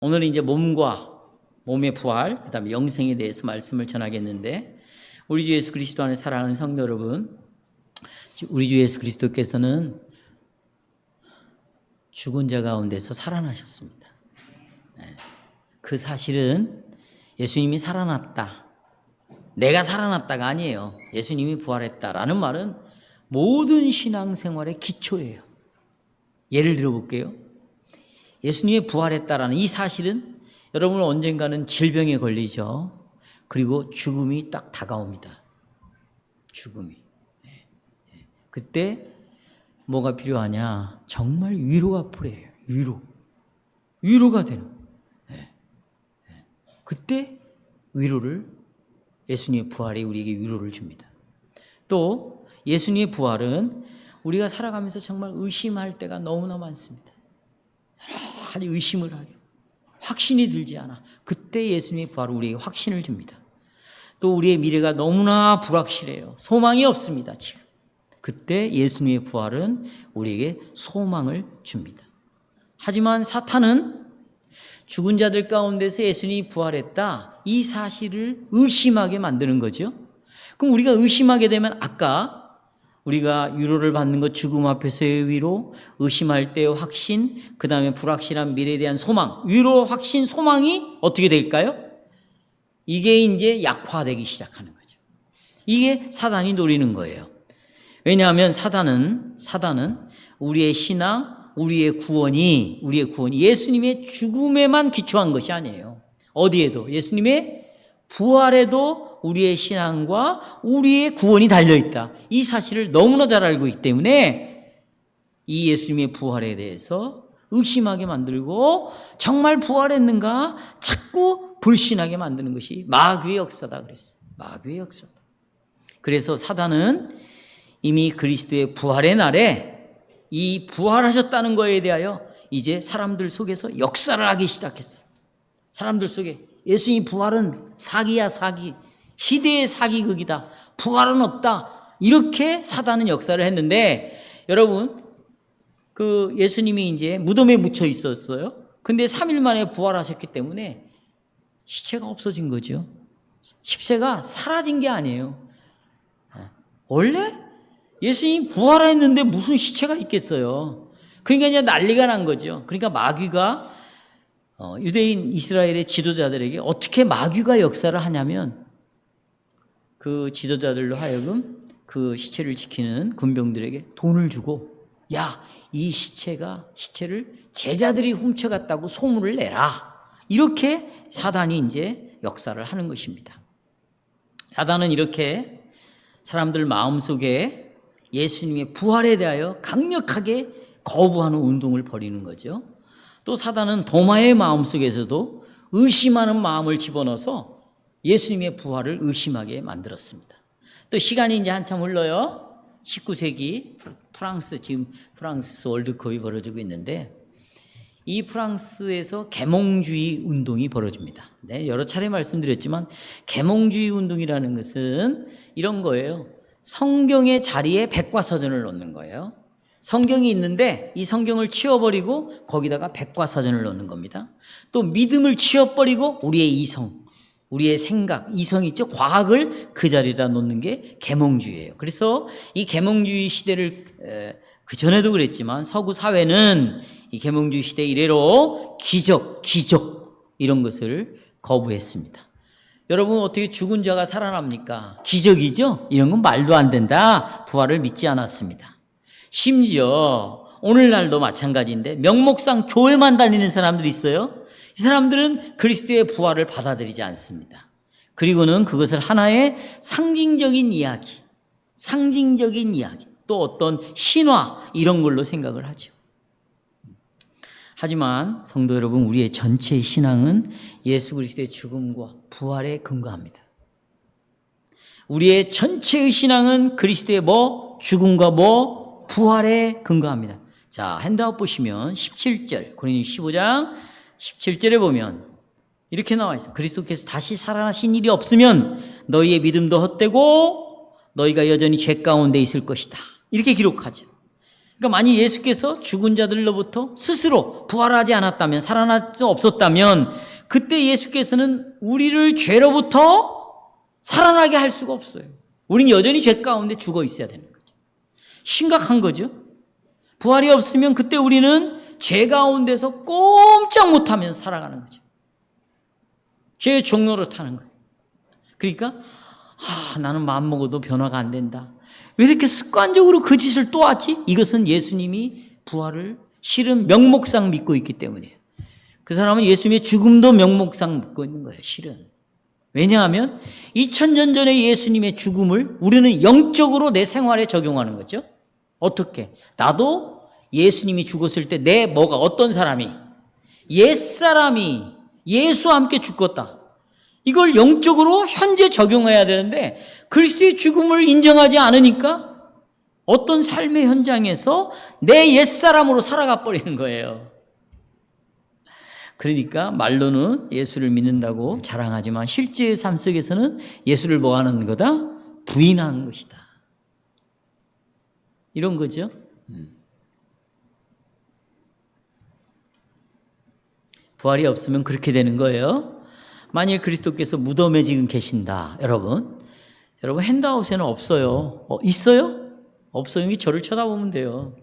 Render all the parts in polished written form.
오늘은 이제 몸의 부활, 그 다음에 영생에 대해서 말씀을 전하겠는데, 우리 주 예수 그리스도 안에 사랑하는 성도 여러분, 우리 주 예수 그리스도께서는 죽은 자 가운데서 살아나셨습니다. 그 사실은 예수님이 살아났다, 내가 살아났다가 아니에요. 예수님이 부활했다라는 말은 모든 신앙생활의 기초예요. 예를 들어볼게요. 예수님이 부활했다라는 이 사실은 여러분은 언젠가는 질병에 걸리죠. 그리고 죽음이 딱 다가옵니다. 죽음이. 그때 뭐가 필요하냐? 정말 위로가 필요해요. 위로가 되는. 그때 위로를, 예수님의 부활이 우리에게 위로를 줍니다. 또 예수님의 부활은 우리가 살아가면서 정말 의심할 때가 너무나 많습니다. 여러 가지 의심을 하게, 확신이 들지 않아. 그때 예수님의 부활은 우리에게 확신을 줍니다. 또 우리의 미래가 너무나 불확실해요. 소망이 없습니다, 지금. 그때 예수님의 부활은 우리에게 소망을 줍니다. 하지만 사탄은 죽은 자들 가운데서 예수님이 부활했다, 이 사실을 의심하게 만드는 거죠. 그럼 우리가 의심하게 되면 아까 우리가 위로를 받는 것, 죽음 앞에서의 위로, 의심할 때의 확신, 그 다음에 불확실한 미래에 대한 소망, 위로, 확신, 소망이 어떻게 될까요? 이게 이제 약화되기 시작하는 거죠. 이게 사단이 노리는 거예요. 왜냐하면 사단은 우리의 신앙, 우리의 구원이 예수님의 죽음에만 기초한 것이 아니에요. 어디에도, 예수님의 부활에도 우리의 신앙과 우리의 구원이 달려있다, 이 사실을 너무나 잘 알고 있기 때문에 이 예수님의 부활에 대해서 의심하게 만들고, 정말 부활했는가 자꾸 불신하게 만드는 것이 마귀의 역사다 그랬어요. 마귀의 역사다. 그래서 사단은 이미 그리스도의 부활의 날에 이 부활하셨다는 것에 대하여 이제 사람들 속에서 역사를 하기 시작했어. 사람들 속에 예수님 부활은 사기야, 사기. 시대의 사기극이다. 부활은 없다. 이렇게 사단은 역사를 했는데, 여러분, 그 예수님이 이제 무덤에 묻혀 있었어요. 근데 3일 만에 부활하셨기 때문에 시체가 없어진 거죠. 시체가 사라진 게 아니에요. 원래 예수님이 부활했는데 무슨 시체가 있겠어요. 그러니까 이제 난리가 난 거죠. 그러니까 마귀가 유대인 이스라엘의 지도자들에게 어떻게 마귀가 역사를 하냐면, 그 지도자들로 하여금 그 시체를 지키는 군병들에게 돈을 주고, 야, 이 시체를 제자들이 훔쳐갔다고 소문을 내라. 이렇게 사단이 이제 역사를 하는 것입니다. 사단은 이렇게 사람들 마음속에 예수님의 부활에 대하여 강력하게 거부하는 운동을 벌이는 거죠. 또 사단은 도마의 마음속에서도 의심하는 마음을 집어넣어서 예수님의 부활을 의심하게 만들었습니다. 또 시간이 이제 한참 흘러요. 19세기 지금 프랑스 월드컵이 벌어지고 있는데, 이 프랑스에서 계몽주의 운동이 벌어집니다. 네, 여러 차례 말씀드렸지만 계몽주의 운동이라는 것은 이런 거예요. 성경의 자리에 백과사전을 놓는 거예요. 성경이 있는데 이 성경을 치워버리고 거기다가 백과사전을 놓는 겁니다. 또 믿음을 치워버리고 우리의 이성, 우리의 생각, 이성 있죠? 과학을 그 자리에다 놓는 게 계몽주의예요. 그래서 이 계몽주의 시대를, 그 전에도 그랬지만 서구 사회는 이 계몽주의 시대 이래로 기적 이런 것을 거부했습니다. 여러분, 어떻게 죽은 자가 살아납니까? 기적이죠? 이런 건 말도 안 된다. 부활을 믿지 않았습니다. 심지어 오늘날도 마찬가지인데, 명목상 교회만 다니는 사람들이 있어요. 이 사람들은 그리스도의 부활을 받아들이지 않습니다. 그리고는 그것을 하나의 상징적인 이야기, 또 어떤 신화, 이런 걸로 생각을 하죠. 하지만 성도 여러분, 우리의 전체 신앙은 예수 그리스도의 죽음과 부활에 근거합니다. 우리의 전체의 신앙은 그리스도의 죽음과 부활에 근거합니다. 자, 핸드아웃 보시면 17절, 고린도 15장 17절에 보면 이렇게 나와 있어요. 그리스도께서 다시 살아나신 일이 없으면 너희의 믿음도 헛되고 너희가 여전히 죄 가운데 있을 것이다. 이렇게 기록하죠. 그러니까 만약 예수께서 죽은 자들로부터 스스로 부활하지 않았다면, 살아날 수 없었다면, 그때 예수께서는 우리를 죄로부터 살아나게 할 수가 없어요. 우리는 여전히 죄 가운데 죽어 있어야 되는 거죠. 심각한 거죠. 부활이 없으면 그때 우리는 죄 가운데서 꼼짝 못하면서 살아가는 거죠. 죄의 종로를 타는 거예요. 그러니까 나는 마음먹어도 변화가 안 된다. 왜 이렇게 습관적으로 그 짓을 또 하지? 이것은 예수님이 부활을 실은 명목상 믿고 있기 때문이에요. 그 사람은 예수님의 죽음도 명목상 믿고 있는 거예요. 실은. 왜냐하면 2000년 전에 예수님의 죽음을 우리는 영적으로 내 생활에 적용하는 거죠. 어떻게? 나도 예수님이 죽었을 때 내 뭐가 어떤 사람이 옛사람이 예수와 함께 죽었다. 이걸 영적으로 현재 적용해야 되는데 그리스도의 죽음을 인정하지 않으니까 어떤 삶의 현장에서 내 옛사람으로 살아가 버리는 거예요. 그러니까 말로는 예수를 믿는다고 자랑하지만 실제의 삶 속에서는 예수를 뭐 하는 거다? 부인하는 것이다. 이런 거죠. 부활이 없으면 그렇게 되는 거예요. 만일 그리스도께서 무덤에 지금 계신다. 여러분 핸드아웃에는 없어요. 있어요? 없어요. 여기 저를 쳐다보면 돼요.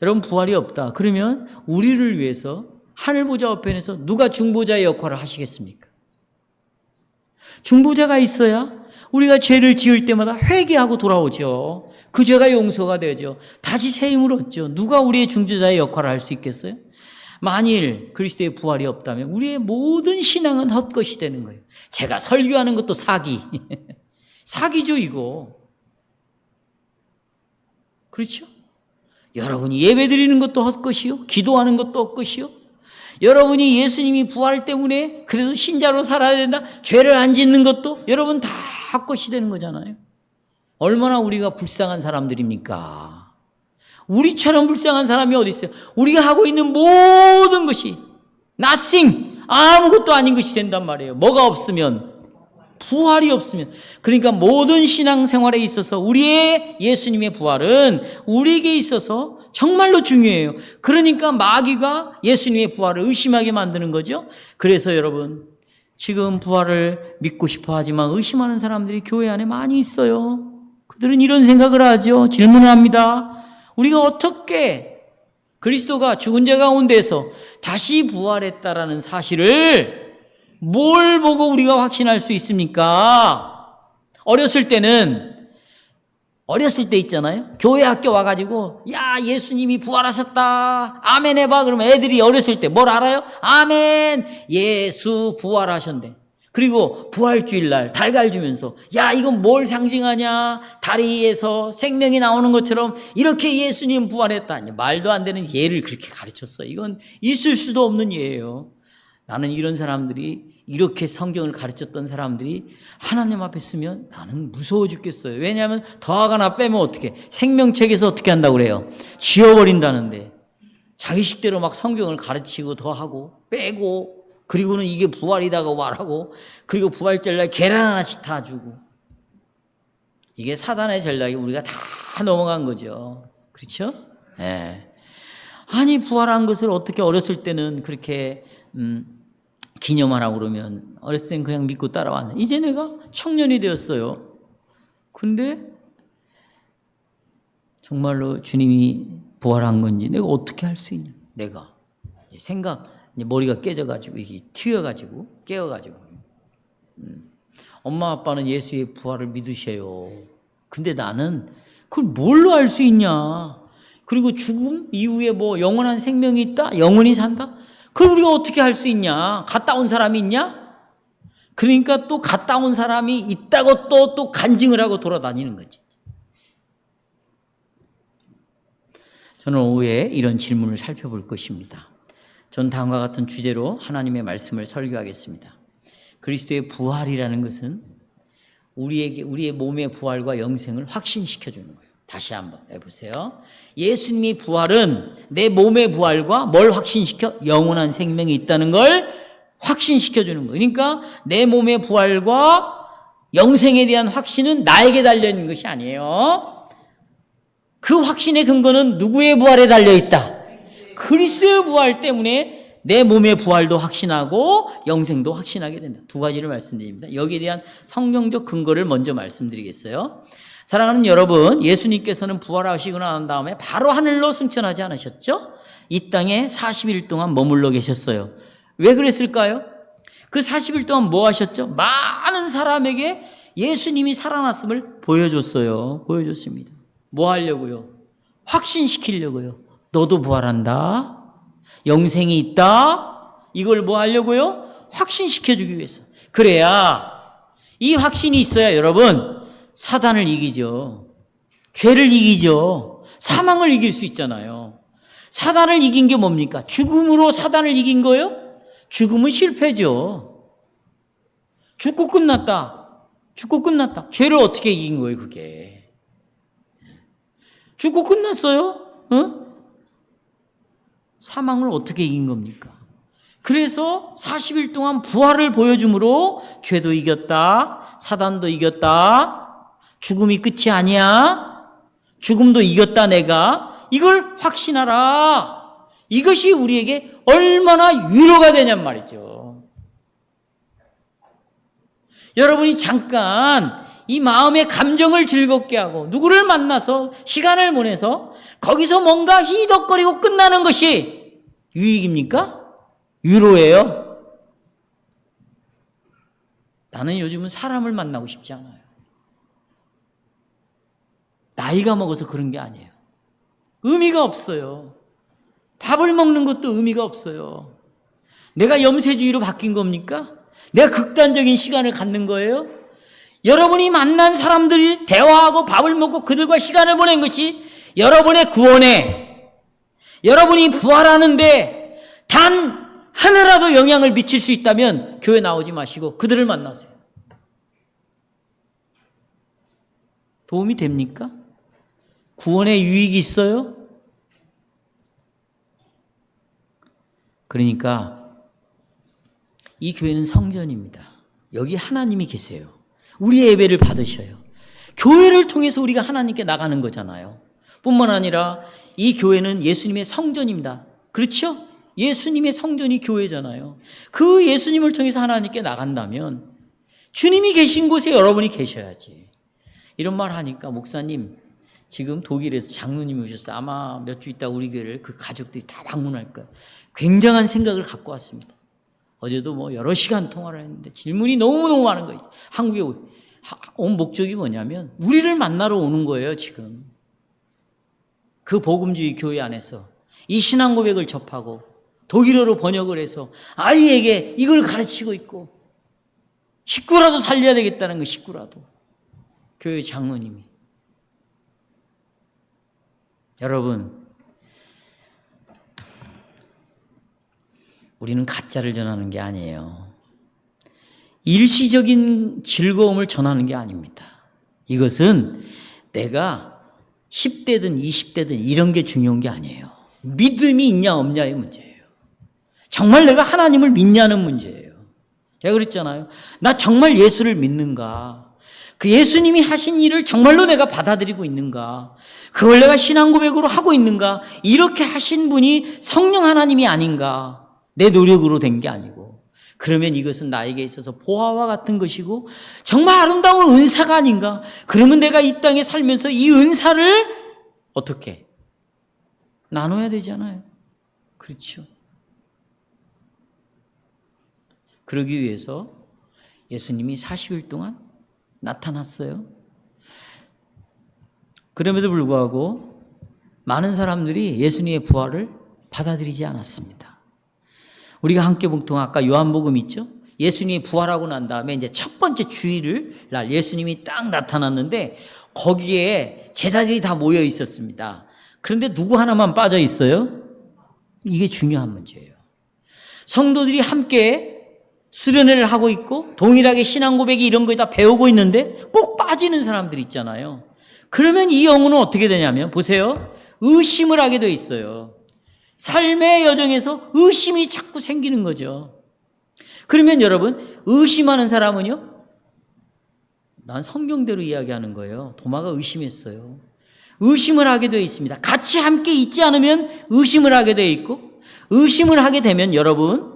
여러분 부활이 없다. 그러면 우리를 위해서 하늘 보좌 우편에서 누가 중보자의 역할을 하시겠습니까? 중보자가 있어야 우리가 죄를 지을 때마다 회개하고 돌아오죠. 그 죄가 용서가 되죠. 다시 새 힘을 얻죠. 누가 우리의 중보자의 역할을 할 수 있겠어요? 만일 그리스도의 부활이 없다면 우리의 모든 신앙은 헛것이 되는 거예요. 제가 설교하는 것도 사기. 사기죠, 이거. 그렇죠? 여러분이 예배 드리는 것도 헛것이요. 기도하는 것도 헛것이요. 여러분이 예수님이 부활 때문에 그래도 신자로 살아야 된다. 죄를 안 짓는 것도 여러분 다 헛것이 되는 거잖아요. 얼마나 우리가 불쌍한 사람들입니까? 우리처럼 불쌍한 사람이 어디 있어요? 우리가 하고 있는 모든 것이 nothing, 아무것도 아닌 것이 된단 말이에요. 뭐가 없으면? 부활이 없으면. 그러니까 모든 신앙생활에 있어서 우리의 예수님의 부활은 우리에게 있어서 정말로 중요해요. 그러니까 마귀가 예수님의 부활을 의심하게 만드는 거죠. 그래서 여러분 지금 부활을 믿고 싶어 하지만 의심하는 사람들이 교회 안에 많이 있어요. 그들은 이런 생각을 하죠. 질문을 합니다. 우리가 어떻게 그리스도가 죽은 자 가운데서 다시 부활했다라는 사실을 뭘 보고 우리가 확신할 수 있습니까? 어렸을 때 있잖아요. 교회 학교 와가지고 야 예수님이 부활하셨다 아멘 해봐. 그러면 애들이 어렸을 때 뭘 알아요? 아멘 예수 부활하셨네. 그리고 부활주일날 달걀 주면서 야 이건 뭘 상징하냐, 다리에서 생명이 나오는 것처럼 이렇게 예수님 부활했다. 말도 안 되는 예를 그렇게 가르쳤어요. 이건 있을 수도 없는 예예요. 나는 이런 사람들이, 이렇게 성경을 가르쳤던 사람들이 하나님 앞에 있으면 나는 무서워 죽겠어요. 왜냐하면 더하거나 빼면 어떻게, 생명책에서 어떻게 한다고 그래요? 지워버린다는데 자기 식대로 막 성경을 가르치고 더하고 빼고, 그리고는 이게 부활이다고 말하고, 그리고 부활절날 계란 하나씩 다 주고. 이게 사단의 전략이 우리가 다 넘어간 거죠. 그렇죠? 네. 아니 부활한 것을 어떻게 어렸을 때는 그렇게 기념하라고 그러면 어렸을 때는 그냥 믿고 따라왔네. 이제 내가 청년이 되었어요. 근데 정말로 주님이 부활한 건지 내가 어떻게 할 수 있냐. 내가 생각, 머리가 깨져가지고 이게 튀어가지고 깨어가지고 엄마 아빠는 예수의 부활을 믿으셔요. 근데 나는 그걸 뭘로 알 수 있냐. 그리고 죽음 이후에 뭐 영원한 생명이 있다, 영원히 산다, 그걸 우리가 어떻게 할 수 있냐. 갔다 온 사람이 있냐. 그러니까 또 갔다 온 사람이 있다고 또 간증을 하고 돌아다니는 거지. 저는 오후에 이런 질문을 살펴볼 것입니다. 전 다음과 같은 주제로 하나님의 말씀을 설교하겠습니다. 그리스도의 부활이라는 것은 우리의 몸의 부활과 영생을 확신시켜 주는 거예요. 다시 한번 해보세요. 예수님의 부활은 내 몸의 부활과 뭘 확신시켜? 영원한 생명이 있다는 걸 확신시켜 주는 거예요. 그러니까 내 몸의 부활과 영생에 대한 확신은 나에게 달려있는 것이 아니에요. 그 확신의 근거는 누구의 부활에 달려있다? 그리스도의 부활 때문에 내 몸의 부활도 확신하고 영생도 확신하게 된다. 두 가지를 말씀드립니다. 여기에 대한 성경적 근거를 먼저 말씀드리겠어요. 사랑하는 여러분, 예수님께서는 부활하시고 난 다음에 바로 하늘로 승천하지 않으셨죠? 이 땅에 40일 동안 머물러 계셨어요. 왜 그랬을까요? 그 40일 동안 뭐 하셨죠? 많은 사람에게 예수님이 살아났음을 보여줬어요. 보여줬습니다. 뭐 하려고요? 확신시키려고요. 너도 부활한다. 영생이 있다. 이걸 뭐 하려고요? 확신시켜주기 위해서. 그래야, 이 확신이 있어야 여러분, 사단을 이기죠. 죄를 이기죠. 사망을 이길 수 있잖아요. 사단을 이긴 게 뭡니까? 죽음으로 사단을 이긴 거예요? 죽음은 실패죠. 죽고 끝났다. 죽고 끝났다. 죄를 어떻게 이긴 거예요, 그게? 죽고 끝났어요? 사망을 어떻게 이긴 겁니까? 그래서 40일 동안 부활을 보여줌으로 죄도 이겼다. 사단도 이겼다. 죽음이 끝이 아니야. 죽음도 이겼다 내가. 이걸 확신하라. 이것이 우리에게 얼마나 위로가 되냔 말이죠. 여러분이 잠깐 이 마음의 감정을 즐겁게 하고 누구를 만나서 시간을 보내서 거기서 뭔가 희덕거리고 끝나는 것이 유익입니까? 위로예요? 나는 요즘은 사람을 만나고 싶지 않아요. 나이가 먹어서 그런 게 아니에요. 의미가 없어요. 밥을 먹는 것도 의미가 없어요. 내가 염세주의로 바뀐 겁니까? 내가 극단적인 시간을 갖는 거예요? 여러분이 만난 사람들이 대화하고 밥을 먹고 그들과 시간을 보낸 것이 여러분의 구원에, 여러분이 부활하는데 단 하나라도 영향을 미칠 수 있다면 교회 나오지 마시고 그들을 만나세요. 도움이 됩니까? 구원에 유익이 있어요? 그러니까 이 교회는 성전입니다. 여기 하나님이 계세요. 우리의 예배를 받으셔요. 교회를 통해서 우리가 하나님께 나가는 거잖아요. 뿐만 아니라 이 교회는 예수님의 성전입니다. 그렇죠? 예수님의 성전이 교회잖아요. 그 예수님을 통해서 하나님께 나간다면 주님이 계신 곳에 여러분이 계셔야지. 이런 말 하니까 목사님 지금 독일에서 장로님이 오셨어요. 아마 몇 주 있다 우리 교회를 그 가족들이 다 방문할 거예요. 굉장한 생각을 갖고 왔습니다. 어제도 뭐 여러 시간 통화를 했는데 질문이 너무너무 많은 거예요. 한국에 온 목적이 뭐냐면 우리를 만나러 오는 거예요, 지금. 그 복음주의 교회 안에서 이 신앙 고백을 접하고 독일어로 번역을 해서 아이에게 이걸 가르치고 있고 식구라도 살려야 되겠다는 거, 식구라도. 교회 장로님이. 여러분, 우리는 가짜를 전하는 게 아니에요. 일시적인 즐거움을 전하는 게 아닙니다. 이것은 내가 10대든 20대든 이런 게 중요한 게 아니에요. 믿음이 있냐 없냐의 문제예요. 정말 내가 하나님을 믿냐는 문제예요. 제가 그랬잖아요. 나 정말 예수를 믿는가? 그 예수님이 하신 일을 정말로 내가 받아들이고 있는가? 그걸 내가 신앙 고백으로 하고 있는가? 이렇게 하신 분이 성령 하나님이 아닌가? 내 노력으로 된 게 아니고. 그러면 이것은 나에게 있어서 보화와 같은 것이고 정말 아름다운 은사가 아닌가? 그러면 내가 이 땅에 살면서 이 은사를 어떻게 나눠야 되잖아요. 그렇죠. 그러기 위해서 예수님이 40일 동안 나타났어요. 그럼에도 불구하고 많은 사람들이 예수님의 부활을 받아들이지 않았습니다. 우리가 함께 봉통 아까 요한복음 있죠? 예수님이 부활하고 난 다음에 이제 첫 번째 주일을 날 예수님이 딱 나타났는데 거기에 제자들이 다 모여 있었습니다. 그런데 누구 하나만 빠져 있어요? 이게 중요한 문제예요. 성도들이 함께 수련회를 하고 있고 동일하게 신앙 고백이 이런 거 다 배우고 있는데 꼭 빠지는 사람들 있잖아요. 그러면 이 영혼은 어떻게 되냐면 보세요. 의심을 하게 돼 있어요. 삶의 여정에서 의심이 자꾸 생기는 거죠. 그러면 여러분 의심하는 사람은요? 난 성경대로 이야기하는 거예요. 도마가 의심했어요. 의심을 하게 되어 있습니다. 같이 함께 있지 않으면 의심을 하게 되어 있고, 의심을 하게 되면 여러분,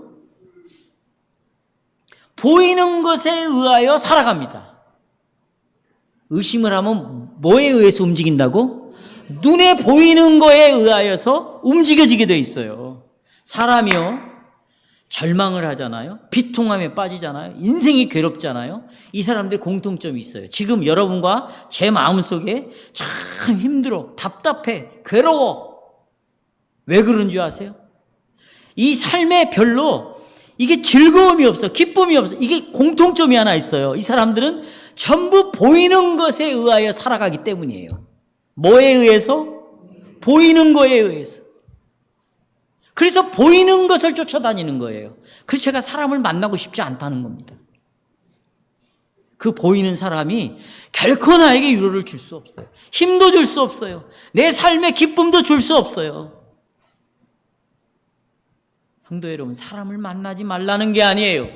보이는 것에 의하여 살아갑니다. 의심을 하면 뭐에 의해서 움직인다고? 눈에 보이는 거에 의하여서 움직여지게 되어 있어요. 사람이요, 절망을 하잖아요. 비통함에 빠지잖아요. 인생이 괴롭잖아요. 이 사람들 공통점이 있어요. 지금 여러분과 제 마음속에 참 힘들어, 답답해, 괴로워. 왜 그런 줄 아세요? 이 삶에 별로 이게 즐거움이 없어, 기쁨이 없어. 이게 공통점이 하나 있어요. 이 사람들은 전부 보이는 것에 의하여 살아가기 때문이에요. 뭐에 의해서? 보이는 거에 의해서. 그래서 보이는 것을 쫓아다니는 거예요. 그래서 제가 사람을 만나고 싶지 않다는 겁니다. 그 보이는 사람이 결코 나에게 위로를 줄 수 없어요. 힘도 줄 수 없어요. 내 삶에 기쁨도 줄 수 없어요. 성도 여러분, 사람을 만나지 말라는 게 아니에요.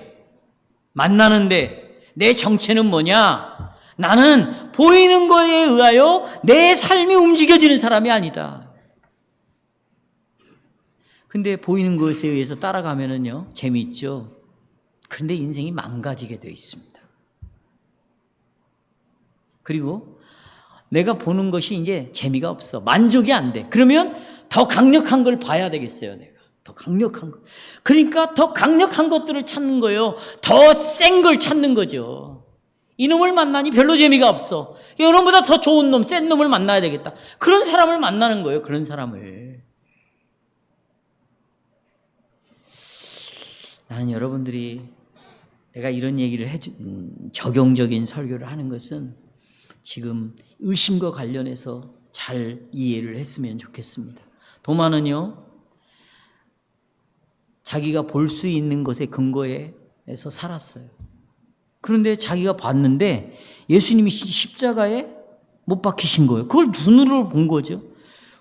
만나는데 내 정체는 뭐냐? 나는 보이는 거에 의하여 내 삶이 움직여지는 사람이 아니다. 근데 보이는 것에 의해서 따라가면은요, 재미있죠. 그런데 인생이 망가지게 되어 있습니다. 그리고 내가 보는 것이 이제 재미가 없어. 만족이 안 돼. 그러면 더 강력한 걸 봐야 되겠어요, 내가. 더 강력한 것. 그러니까 더 강력한 것들을 찾는 거예요. 더 센 걸 찾는 거죠. 이놈을 만나니 별로 재미가 없어. 이놈보다 더 좋은 놈, 센 놈을 만나야 되겠다. 그런 사람을 만나는 거예요. 그런 사람을. 나는 여러분들이 내가 이런 얘기를 적용적인 설교를 하는 것은 지금 의심과 관련해서 잘 이해를 했으면 좋겠습니다. 도마는요, 자기가 볼 수 있는 것에 근거해서 살았어요. 그런데 자기가 봤는데 예수님이 십자가에 못 박히신 거예요. 그걸 눈으로 본 거죠.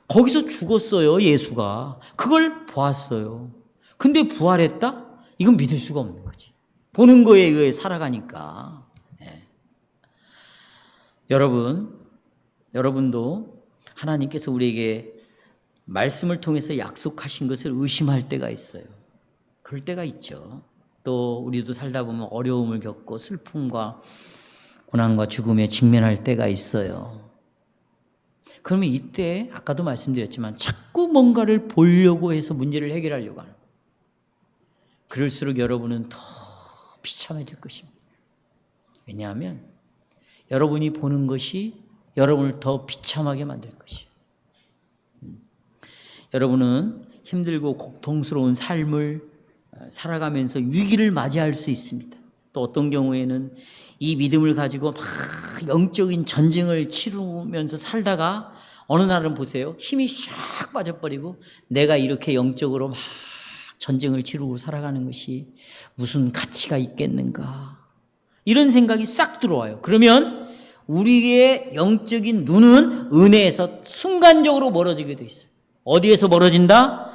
거기서 죽었어요, 예수가. 그걸 보았어요. 근데 부활했다? 이건 믿을 수가 없는 거지. 보는 거에 의해 살아가니까. 네. 여러분도 하나님께서 우리에게 말씀을 통해서 약속하신 것을 의심할 때가 있어요. 그럴 때가 있죠. 또 우리도 살다 보면 어려움을 겪고 슬픔과 고난과 죽음에 직면할 때가 있어요. 그러면 이때 아까도 말씀드렸지만 자꾸 뭔가를 보려고 해서 문제를 해결하려고 하는 거예요. 그럴수록 여러분은 더 비참해질 것입니다. 왜냐하면 여러분이 보는 것이 여러분을 더 비참하게 만들 것이에요. 여러분은 힘들고 고통스러운 삶을 살아가면서 위기를 맞이할 수 있습니다. 또 어떤 경우에는 이 믿음을 가지고 막 영적인 전쟁을 치르면서 살다가 어느 날은 보세요. 힘이 샥 빠져버리고 내가 이렇게 영적으로 막 전쟁을 치르고 살아가는 것이 무슨 가치가 있겠는가. 이런 생각이 싹 들어와요. 그러면 우리의 영적인 눈은 은혜에서 순간적으로 멀어지게 돼 있어요. 어디에서 멀어진다?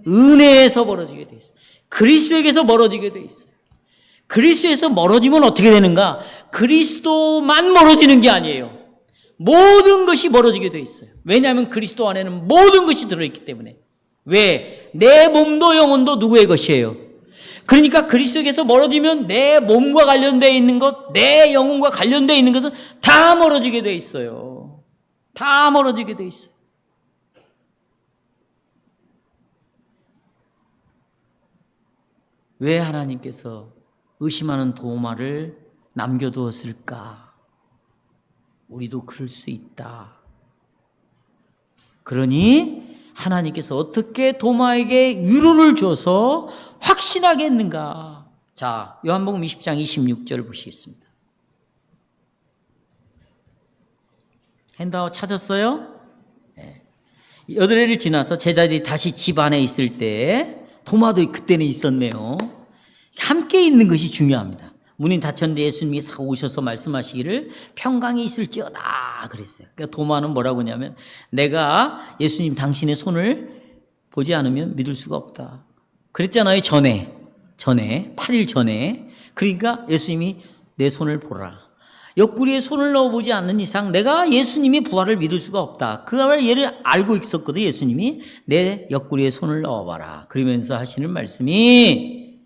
은혜에서 멀어지게 돼 있어요. 그리스도에게서 멀어지게 돼 있어요. 그리스도에서 멀어지면 어떻게 되는가? 그리스도만 멀어지는 게 아니에요. 모든 것이 멀어지게 돼 있어요. 왜냐하면 그리스도 안에는 모든 것이 들어있기 때문에. 왜? 내 몸도 영혼도 누구의 것이에요? 그러니까 그리스도에게서 멀어지면 내 몸과 관련되어 있는 것, 내 영혼과 관련되어 있는 것은 다 멀어지게 돼 있어요. 다 멀어지게 돼 있어요. 왜 하나님께서 의심하는 도마를 남겨두었을까? 우리도 그럴 수 있다. 그러니 하나님께서 어떻게 도마에게 위로를 줘서 확신하게 했는가? 자, 요한복음 20장 26절 보시겠습니다. 핸드아웃 찾았어요? 네. 여드레를 지나서 제자들이 다시 집 안에 있을 때 도마도 그때는 있었네요. 함께 있는 것이 중요합니다. 문이 닫혔는데 예수님이 싹 오셔서 말씀하시기를 평강이 있을지어다 그랬어요. 그러니까 도마는 뭐라고 하냐면 내가 예수님 당신의 손을 보지 않으면 믿을 수가 없다. 그랬잖아요. 전에 8일 전에. 그러니까 예수님이 내 손을 보라. 옆구리에 손을 넣어보지 않는 이상 내가 예수님이 부활을 믿을 수가 없다. 그 얘를 알고 있었거든. 예수님이 내 옆구리에 손을 넣어봐라. 그러면서 하시는 말씀이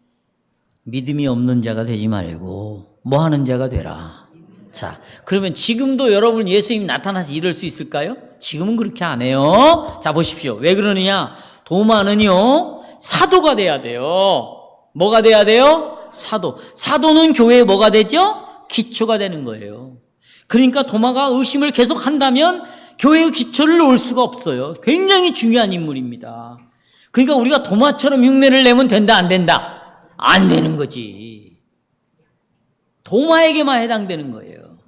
믿음이 없는 자가 되지 말고 뭐 하는 자가 되라. 자, 그러면 지금도 여러분 예수님이 나타나서 이럴 수 있을까요? 지금은 그렇게 안 해요. 자, 보십시오. 왜 그러느냐? 도마는요, 사도가 돼야 돼요. 뭐가 돼야 돼요? 사도. 사도는 교회에 뭐가 되죠? 기초가 되는 거예요. 그러니까 도마가 의심을 계속 한다면 교회의 기초를 놓을 수가 없어요. 굉장히 중요한 인물입니다. 그러니까 우리가 도마처럼 흉내를 내면 된다, 안 된다? 안 되는 거지. 도마에게만 해당되는 거예요.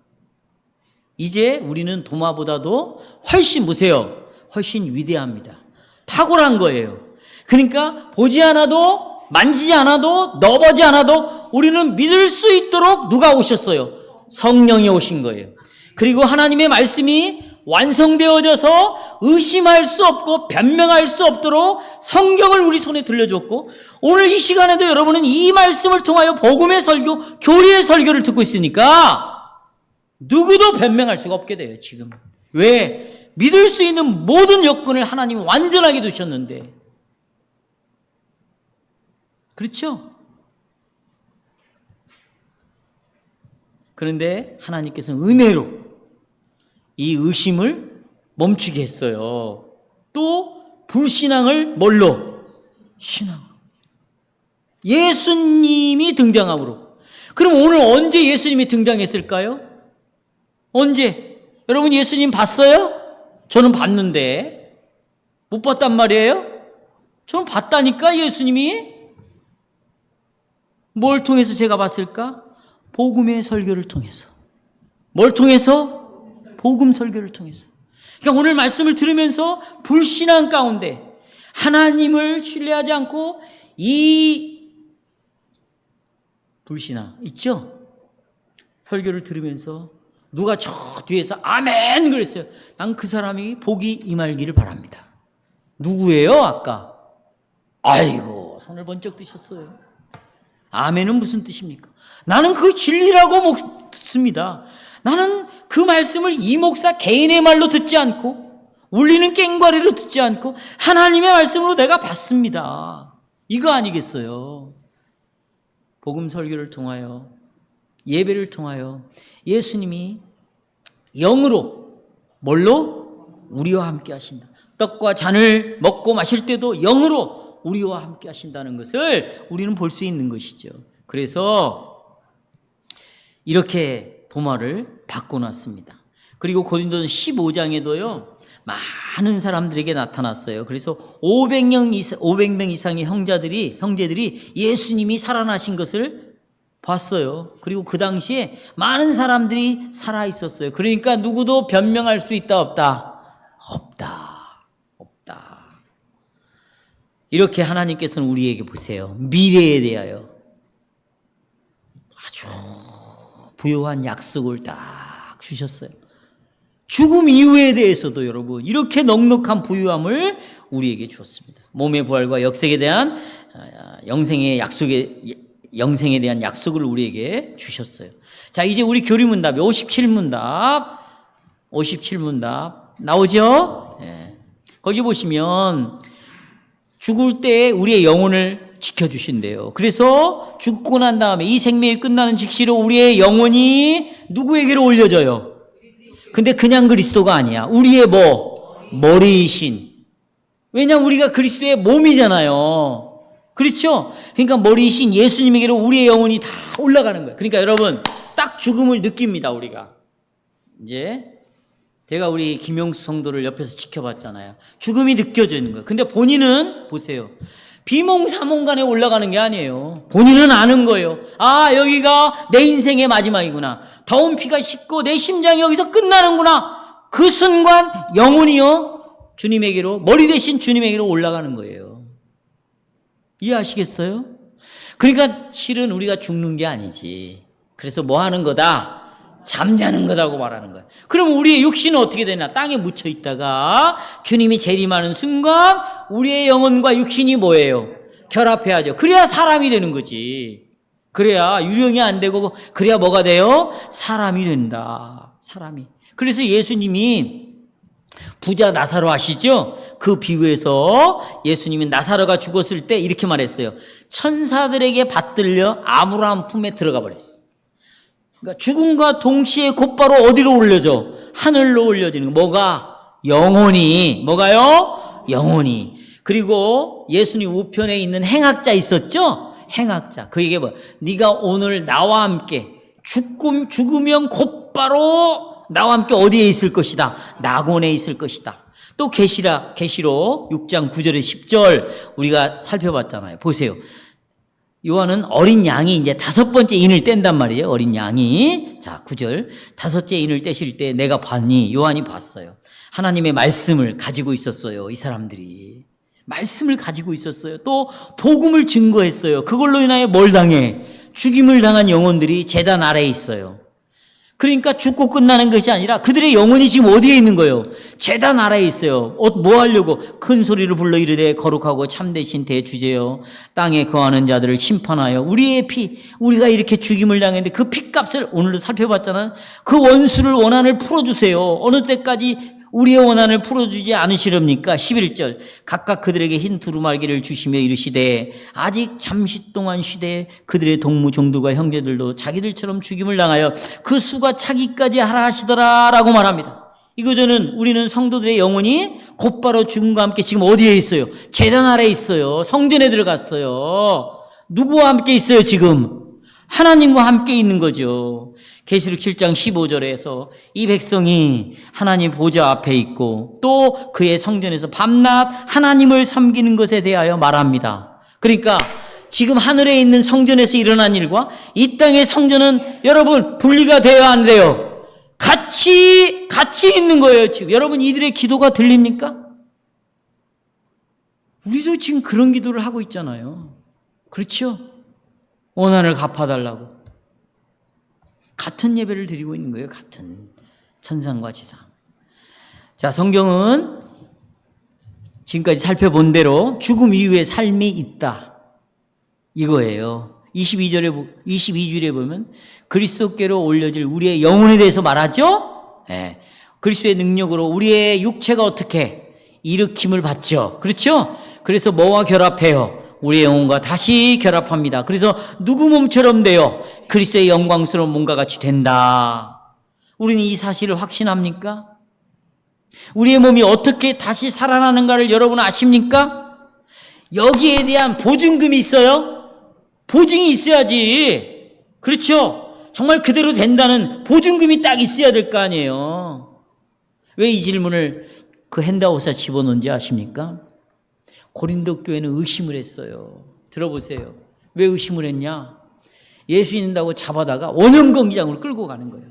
이제 우리는 도마보다도 훨씬 보세요. 훨씬 위대합니다. 탁월한 거예요. 그러니까 보지 않아도 만지지 않아도 넣어보지 않아도 우리는 믿을 수 있도록 누가 오셨어요? 성령이 오신 거예요. 그리고 하나님의 말씀이 완성되어져서 의심할 수 없고 변명할 수 없도록 성경을 우리 손에 들려줬고 오늘 이 시간에도 여러분은 이 말씀을 통하여 복음의 설교, 교리의 설교를 듣고 있으니까 누구도 변명할 수가 없게 돼요. 지금. 왜? 믿을 수 있는 모든 여건을 하나님이 완전하게 두셨는데 그렇죠? 그런데 하나님께서는 은혜로 이 의심을 멈추게 했어요. 또 불신앙을 뭘로? 신앙으로. 예수님이 등장함으로. 그럼 오늘 언제 예수님이 등장했을까요? 언제? 여러분 예수님 봤어요? 저는 봤는데 못 봤단 말이에요? 저는 봤다니까 예수님이. 뭘 통해서 제가 봤을까? 복음의 설교를 통해서. 뭘 통해서? 복음 설교를 통해서. 그러니까 오늘 말씀을 들으면서 불신앙 가운데 하나님을 신뢰하지 않고 이 불신앙 있죠? 설교를 들으면서 누가 저 뒤에서 아멘 그랬어요. 난 그 사람이 복이 임하기를 바랍니다. 누구예요? 아까 아이고 손을 번쩍 드셨어요. 아멘은 무슨 뜻입니까? 나는 그 진리라고 듣습니다. 나는 그 말씀을 이 목사 개인의 말로 듣지 않고 울리는 꽹과리로 듣지 않고 하나님의 말씀으로 내가 받습니다. 이거 아니겠어요? 복음 설교를 통하여 예배를 통하여 예수님이 영으로 뭘로? 우리와 함께 하신다. 떡과 잔을 먹고 마실 때도 영으로 우리와 함께 하신다는 것을 우리는 볼 수 있는 것이죠. 그래서 이렇게 도마를 바꿔놨습니다. 그리고 고린도전 15장에도요 많은 사람들에게 나타났어요. 그래서 500명 이상의 형제들이 예수님이 살아나신 것을 봤어요. 그리고 그 당시에 많은 사람들이 살아 있었어요. 그러니까 누구도 변명할 수 있다 없다? 없다. 이렇게 하나님께서는 우리에게 보세요. 미래에 대하여 아주 부유한 약속을 딱 주셨어요. 죽음 이후에 대해서도 여러분 이렇게 넉넉한 부유함을 우리에게 주었습니다. 몸의 부활과 영생에 대한 영생에 대한 약속을 우리에게 주셨어요. 자, 이제 우리 교리문답 57문답 나오죠? 네. 거기 보시면 죽을 때 우리의 영혼을 지켜주신대요. 그래서 죽고 난 다음에 이 생명이 끝나는 직시로 우리의 영혼이 누구에게로 올려져요? 근데 그냥 그리스도가 아니야. 우리의 머리이신. 왜냐하면 우리가 그리스도의 몸이잖아요. 그렇죠? 그러니까 머리이신 예수님에게로 우리의 영혼이 다 올라가는 거예요. 그러니까 여러분 딱 죽음을 느낍니다. 우리가 이제 제가 우리 김용수 성도를 옆에서 지켜봤잖아요. 죽음이 느껴지는 거예요. 근데 본인은 보세요. 비몽사몽간에 올라가는 게 아니에요. 본인은 아는 거예요. 아, 여기가 내 인생의 마지막이구나. 더운 피가 식고 내 심장이 여기서 끝나는구나. 그 순간 영혼이요 주님에게로, 머리 대신 주님에게로 올라가는 거예요. 이해하시겠어요? 그러니까 실은 우리가 죽는 게 아니지. 그래서 뭐 하는 거다? 잠자는 거다고 말하는 거예요. 그럼 우리의 육신은 어떻게 되나? 땅에 묻혀 있다가 주님이 재림하는 순간 우리의 영혼과 육신이 뭐예요? 결합해야죠. 그래야 사람이 되는 거지. 그래야 유령이 안 되고 그래야 뭐가 돼요? 사람이 된다. 사람이. 그래서 예수님이 부자 나사로 아시죠? 그 비유에서 예수님이 나사로가 죽었을 때 이렇게 말했어요. 천사들에게 받들려 아브라함 품에 들어가 버렸어요. 그러니까 죽음과 동시에 곧바로 어디로 올려져? 하늘로 올려지는 거. 뭐가? 영혼이. 뭐가요? 영혼이. 그리고 예수님 우편에 있는 행악자 있었죠? 행악자. 그에게 뭐? 네가 오늘 나와 함께 죽으면 곧바로 나와 함께 어디에 있을 것이다? 낙원에 있을 것이다. 또 계시록 6장 9절에 10절 우리가 살펴봤잖아요. 보세요. 요한은 어린 양이 이제 5번째 인을 뗀단 말이에요. 어린 양이. 자, 9절. 5째 인을 떼실 때 내가 봤니? 요한이 봤어요. 하나님의 말씀을 가지고 있었어요. 이 사람들이. 말씀을 가지고 있었어요. 또 복음을 증거했어요. 그걸로 인하여 뭘 당해? 죽임을 당한 영혼들이 제단 아래에 있어요. 그러니까 죽고 끝나는 것이 아니라 그들의 영혼이 지금 어디에 있는 거예요? 제단 아래에 있어요. 뭐 하려고? 큰 소리를 불러 이르되 거룩하고 참되신 대주제여 땅에 거하는 자들을 심판하여 우리의 피, 우리가 이렇게 죽임을 당했는데 그 피값을 오늘도 살펴봤잖아요. 그 원수를 원한을 풀어주세요. 어느 때까지 우리의 원한을 풀어주지 않으시렵니까? 11절 각각 그들에게 흰 두루마기를 주시며 이르시되 아직 잠시 동안 쉬되 그들의 동무 종들과 형제들도 자기들처럼 죽임을 당하여 그 수가 차기까지 하라 하시더라 라고 말합니다. 이거저는 우리는 성도들의 영혼이 곧바로 죽음과 함께 지금 어디에 있어요? 제단 아래에 있어요. 성전에 들어갔어요. 누구와 함께 있어요 지금? 하나님과 함께 있는 거죠. 계시록 7장 15절에서 이 백성이 하나님 보좌 앞에 있고 또 그의 성전에서 밤낮 하나님을 섬기는 것에 대하여 말합니다. 그러니까 지금 하늘에 있는 성전에서 일어난 일과 이 땅의 성전은 여러분 분리가 돼야 안 돼요. 같이 있는 거예요. 지금 여러분 이들의 기도가 들립니까? 우리도 지금 그런 기도를 하고 있잖아요. 그렇죠? 원한을 갚아달라고. 같은 예배를 드리고 있는 거예요. 같은 천상과 지상. 자, 성경은 지금까지 살펴본 대로 죽음 이후의 삶이 있다. 이거예요. 22줄에 보면 그리스도께로 올려질 우리의 영혼에 대해서 말하죠. 네. 그리스도의 능력으로 우리의 육체가 어떻게 일으킴을 받죠. 그렇죠? 그래서 뭐와 결합해요? 우리의 영혼과 다시 결합합니다. 그래서 누구 몸처럼 돼요? 그리스도의 영광스러운 몸과 같이 된다. 우리는 이 사실을 확신합니까? 우리의 몸이 어떻게 다시 살아나는가를 여러분 아십니까? 여기에 대한 보증금이 있어요? 보증이 있어야지. 그렇죠? 정말 그대로 된다는 보증금이 딱 있어야 될 거 아니에요. 왜 이 질문을 그 핸드아웃에 집어넣은지 아십니까? 고린도 교회는 의심을 했어요. 들어보세요. 왜 의심을 했냐? 예수 믿는다고 잡아다가 원형경기장으로 끌고 가는 거예요.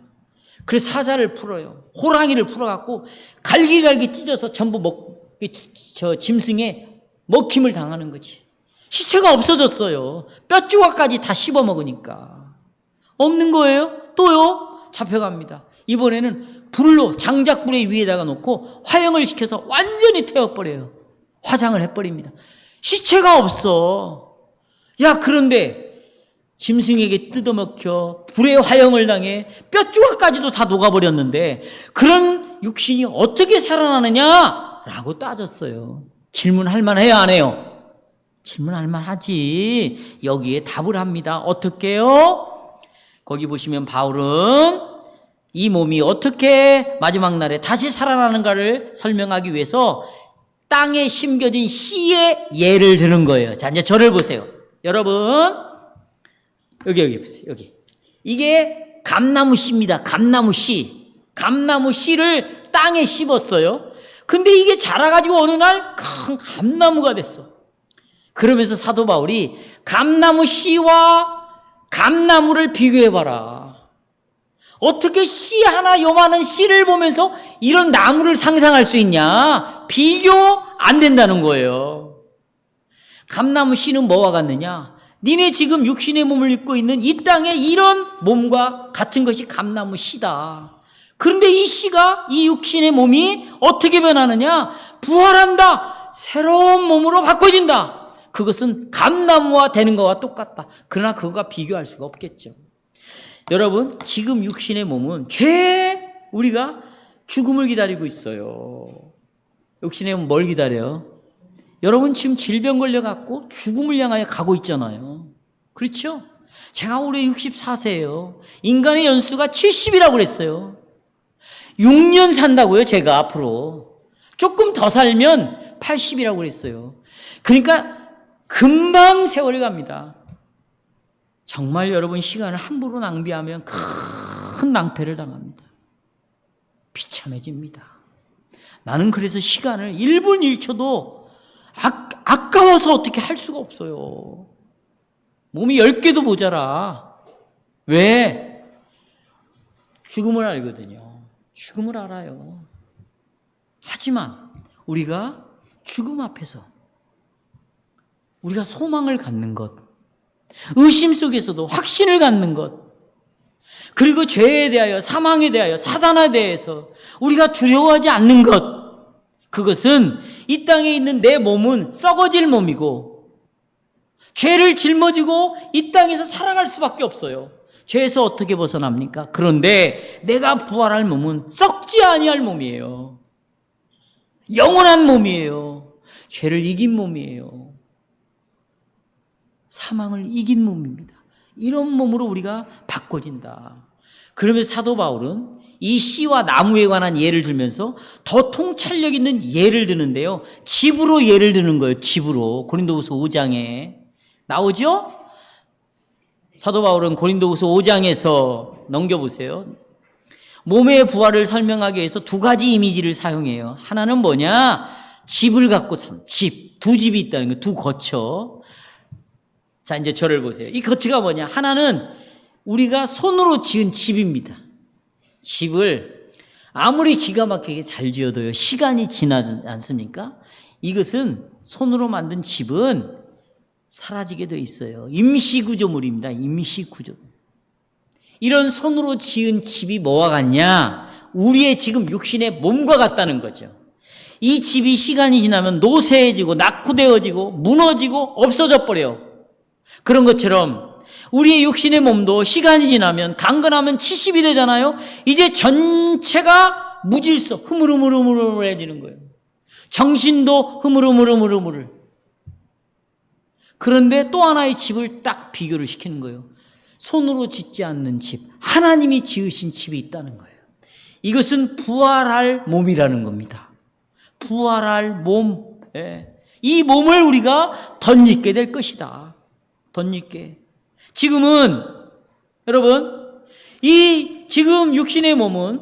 그래서 사자를 풀어요. 호랑이를 풀어갖고 갈기갈기 찢어서 전부 짐승에 먹힘을 당하는 거지. 시체가 없어졌어요. 뼈 조각까지 다 씹어 먹으니까. 없는 거예요. 또요. 잡혀갑니다. 이번에는 불로 장작불에 위에다가 놓고 화형을 시켜서 완전히 태워버려요. 화장을 해버립니다. 시체가 없어. 야, 그런데 짐승에게 뜯어먹혀 불의 화형을 당해 뼈 조각까지도 다 녹아버렸는데 그런 육신이 어떻게 살아나느냐라고 따졌어요. 질문할 만해요, 안 해요? 질문할 만하지. 여기에 답을 합니다. 어떻게요? 거기 보시면 바울은 이 몸이 어떻게 마지막 날에 다시 살아나는가를 설명하기 위해서 땅에 심겨진 씨의 예를 드는 거예요. 자, 이제 저를 보세요. 여러분, 여기 보세요. 여기. 이게 감나무 씨입니다. 감나무 씨. 감나무 씨를 땅에 씹었어요. 근데 이게 자라가지고 어느 날 큰 감나무가 됐어. 그러면서 사도 바울이 감나무 씨와 감나무를 비교해봐라. 어떻게 씨 하나 요만한 씨를 보면서 이런 나무를 상상할 수 있냐? 비교 안 된다는 거예요. 감나무 씨는 뭐와 같느냐? 니네 지금 육신의 몸을 입고 있는 이 땅에 이런 몸과 같은 것이 감나무 씨다. 그런데 이 씨가 이 육신의 몸이 어떻게 변하느냐? 부활한다. 새로운 몸으로 바꿔진다. 그것은 감나무와 되는 것과 똑같다. 그러나 그것과 비교할 수가 없겠죠. 여러분, 지금 육신의 몸은 우리가 죽음을 기다리고 있어요. 육신의 몸은 뭘 기다려요? 여러분 지금 질병 걸려갖고 죽음을 향하여 가고 있잖아요. 그렇죠? 제가 올해 64세예요. 인간의 연수가 70이라고 그랬어요. 6년 산다고요, 제가 앞으로. 조금 더 살면 80이라고 그랬어요. 그러니까 금방 세월이 갑니다. 정말 여러분 시간을 함부로 낭비하면 큰 낭패를 당합니다. 비참해집니다. 나는 그래서 시간을 1분 1초도 아까워서 어떻게 할 수가 없어요. 몸이 10개도 모자라. 왜? 죽음을 알거든요. 죽음을 알아요. 하지만 우리가 죽음 앞에서 우리가 소망을 갖는 것, 의심 속에서도 확신을 갖는 것, 그리고 죄에 대하여, 사망에 대하여, 사단에 대해서 우리가 두려워하지 않는 것, 그것은 이 땅에 있는 내 몸은 썩어질 몸이고 죄를 짊어지고 이 땅에서 살아갈 수밖에 없어요. 죄에서 어떻게 벗어납니까? 그런데 내가 부활할 몸은 썩지 아니할 몸이에요. 영원한 몸이에요. 죄를 이긴 몸이에요. 사망을 이긴 몸입니다. 이런 몸으로 우리가 바꿔진다. 그러면서 사도 바울은 이 씨와 나무에 관한 예를 들면서 더 통찰력 있는 예를 드는데요. 집으로 예를 드는 거예요. 집으로. 고린도후서 5장에 나오죠? 사도 바울은 고린도후서 5장에서 넘겨보세요. 몸의 부활을 설명하기 위해서 두 가지 이미지를 사용해요. 하나는 뭐냐? 집을 갖고 집. 두 집이 있다는 거예요. 두 거처. 자, 이제 저를 보세요. 이 거처가 뭐냐? 하나는 우리가 손으로 지은 집입니다. 집을 아무리 기가 막히게 잘 지어도요, 시간이 지나지 않습니까? 이것은 손으로 만든 집은 사라지게 돼 있어요. 임시구조물입니다. 임시구조물. 이런 손으로 지은 집이 뭐와 같냐? 우리의 지금 육신의 몸과 같다는 거죠. 이 집이 시간이 지나면 노쇠해지고 낙후되어지고 무너지고 없어져 버려요. 그런 것처럼 우리의 육신의 몸도 시간이 지나면 강건하면 70이 되잖아요. 이제 전체가 무질서 흐물흐물해지는 거예요. 정신도 흐물흐물. 그런데 또 하나의 집을 딱 비교를 시키는 거예요. 손으로 짓지 않는 집, 하나님이 지으신 집이 있다는 거예요. 이것은 부활할 몸이라는 겁니다. 부활할 몸. 이 몸을 우리가 덧입게 될 것이다. 덧입게. 지금은 여러분, 이 지금 육신의 몸은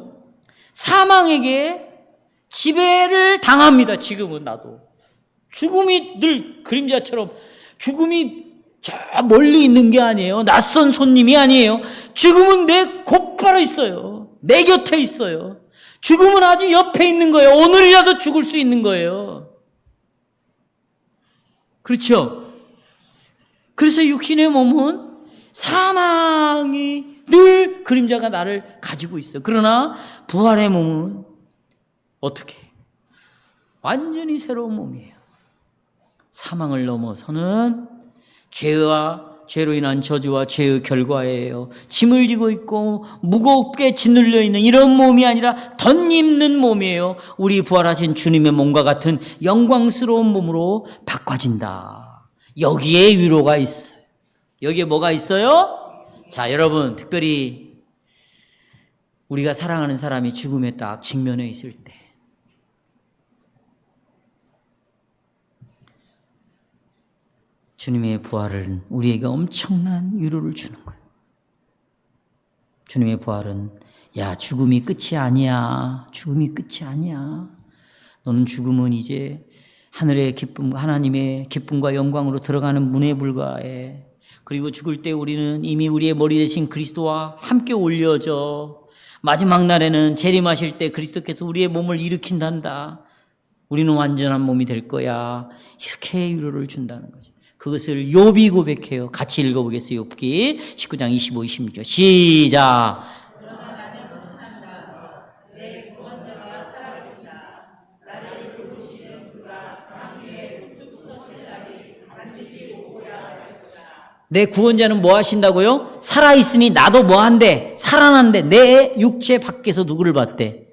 사망에게 지배를 당합니다. 지금은 나도. 죽음이 늘 그림자처럼, 죽음이 저 멀리 있는 게 아니에요. 낯선 손님이 아니에요. 죽음은 내 곧바로 있어요. 내 곁에 있어요. 죽음은 아주 옆에 있는 거예요. 오늘이라도 죽을 수 있는 거예요. 그렇죠? 그래서 육신의 몸은 사망이 늘 그림자가 나를 가지고 있어요. 그러나 부활의 몸은 어떻게? 완전히 새로운 몸이에요. 사망을 넘어서는 죄로 인한 저주와 죄의 결과예요. 짐을 지고 있고 무겁게 짓눌려 있는 이런 몸이 아니라 덧입는 몸이에요. 우리 부활하신 주님의 몸과 같은 영광스러운 몸으로 바꿔진다. 여기에 위로가 있어요. 여기에 뭐가 있어요? 자, 여러분, 특별히 우리가 사랑하는 사람이 죽음에 딱 직면해 있을 때 주님의 부활은 우리에게 엄청난 위로를 주는 거예요. 주님의 부활은 야, 죽음이 끝이 아니야. 죽음이 끝이 아니야. 너는 죽음은 이제 하늘의 기쁨, 하나님의 기쁨과 영광으로 들어가는 문에 불과해. 그리고 죽을 때 우리는 이미 우리의 머리 대신 그리스도와 함께 올려져. 마지막 날에는 재림하실 때 그리스도께서 우리의 몸을 일으킨단다. 우리는 완전한 몸이 될 거야. 이렇게 위로를 준다는 거죠. 그것을 욥이 고백해요. 같이 읽어보겠어요. 욥기 19장 25, 26절 시작. 내 구원자는 뭐 하신다고요? 살아있으니 나도 뭐 한대? 살아난대. 내 육체 밖에서 누구를 봤대?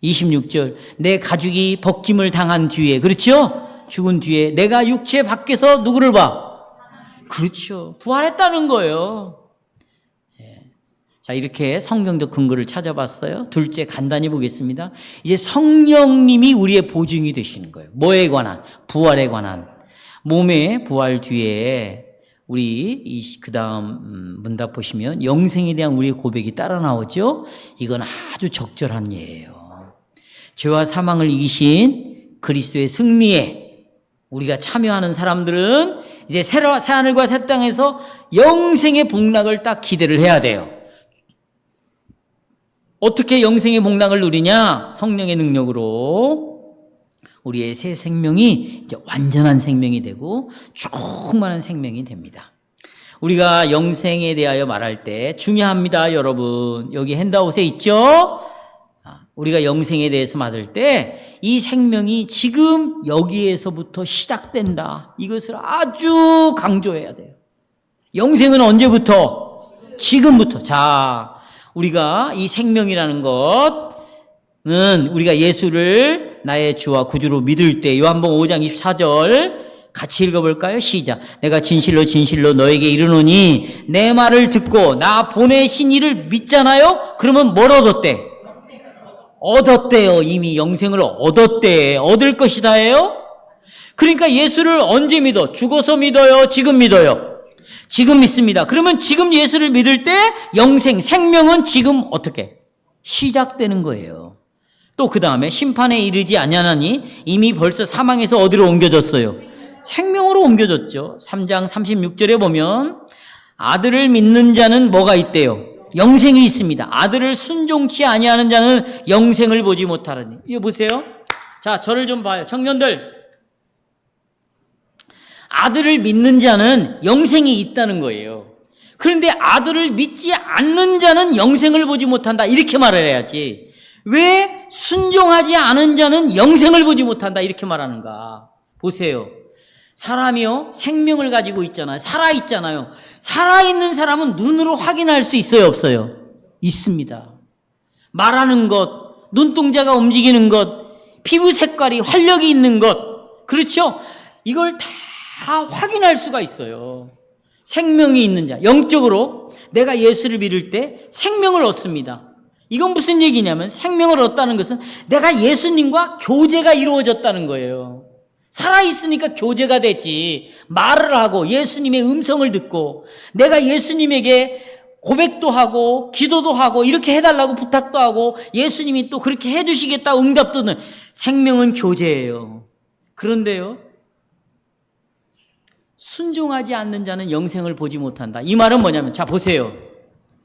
26절. 내 가죽이 벗김을 당한 뒤에, 그렇죠? 죽은 뒤에 내가 육체 밖에서 누구를 봐? 그렇죠. 부활했다는 거예요. 자, 이렇게 성경적 근거를 찾아봤어요. 둘째, 간단히 보겠습니다. 이제 성령님이 우리의 보증이 되시는 거예요. 뭐에 관한? 부활에 관한. 몸의 부활 뒤에 우리 그 다음 문답 보시면 영생에 대한 우리의 고백이 따라 나오죠. 이건 아주 적절한 예예요. 죄와 사망을 이기신 그리스도의 승리에 우리가 참여하는 사람들은 이제 새하늘과 새 땅에서 영생의 복락을 딱 기대를 해야 돼요. 어떻게 영생의 복락을 누리냐? 성령의 능력으로 우리의 새 생명이 이제 완전한 생명이 되고 충만한 생명이 됩니다. 우리가 영생에 대하여 말할 때 중요합니다, 여러분. 여기 핸드아웃에 있죠? 우리가 영생에 대해서 말할 때 이 생명이 지금 여기에서부터 시작된다. 이것을 아주 강조해야 돼요. 영생은 언제부터? 지금부터. 자, 우리가 이 생명이라는 것은 우리가 예수를 나의 주와 구주로 믿을 때 요한복음 5장 24절 같이 읽어볼까요? 시작. 내가 진실로 진실로 너에게 이르노니 내 말을 듣고 나 보내신 이를 믿잖아요? 그러면 뭘 얻었대? 얻었대요. 이미 영생을 얻었대. 얻을 것이다예요? 그러니까 예수를 언제 믿어? 죽어서 믿어요? 지금 믿어요? 지금 믿습니다. 그러면 지금 예수를 믿을 때 영생, 생명은 지금 어떻게? 시작되는 거예요. 또 그 다음에 심판에 이르지 아니하나니 이미 벌써 사망에서 어디로 옮겨졌어요? 생명으로 옮겨졌죠. 3장 36절에 보면 아들을 믿는 자는 뭐가 있대요? 영생이 있습니다. 아들을 순종치 아니하는 자는 영생을 보지 못하라니. 이거 보세요. 자, 저를 좀 봐요. 청년들. 아들을 믿는 자는 영생이 있다는 거예요. 그런데 아들을 믿지 않는 자는 영생을 보지 못한다. 이렇게 말을 해야지. 왜 순종하지 않은 자는 영생을 보지 못한다. 이렇게 말하는가. 보세요. 사람이요, 생명을 가지고 있잖아요. 살아있잖아요. 살아있는 사람은 눈으로 확인할 수 있어요, 없어요? 있습니다. 말하는 것, 눈동자가 움직이는 것, 피부 색깔이 활력이 있는 것, 그렇죠? 이걸 다 확인할 수가 있어요. 생명이 있는 자, 영적으로 내가 예수를 믿을 때 생명을 얻습니다. 이건 무슨 얘기냐면 생명을 얻다는 것은 내가 예수님과 교제가 이루어졌다는 거예요. 살아있으니까 교제가 되지. 말을 하고 예수님의 음성을 듣고 내가 예수님에게 고백도 하고 기도도 하고 이렇게 해달라고 부탁도 하고 예수님이 또 그렇게 해주시겠다 응답도 는 생명은 교제예요. 그런데요, 순종하지 않는 자는 영생을 보지 못한다. 이 말은 뭐냐면, 자 보세요.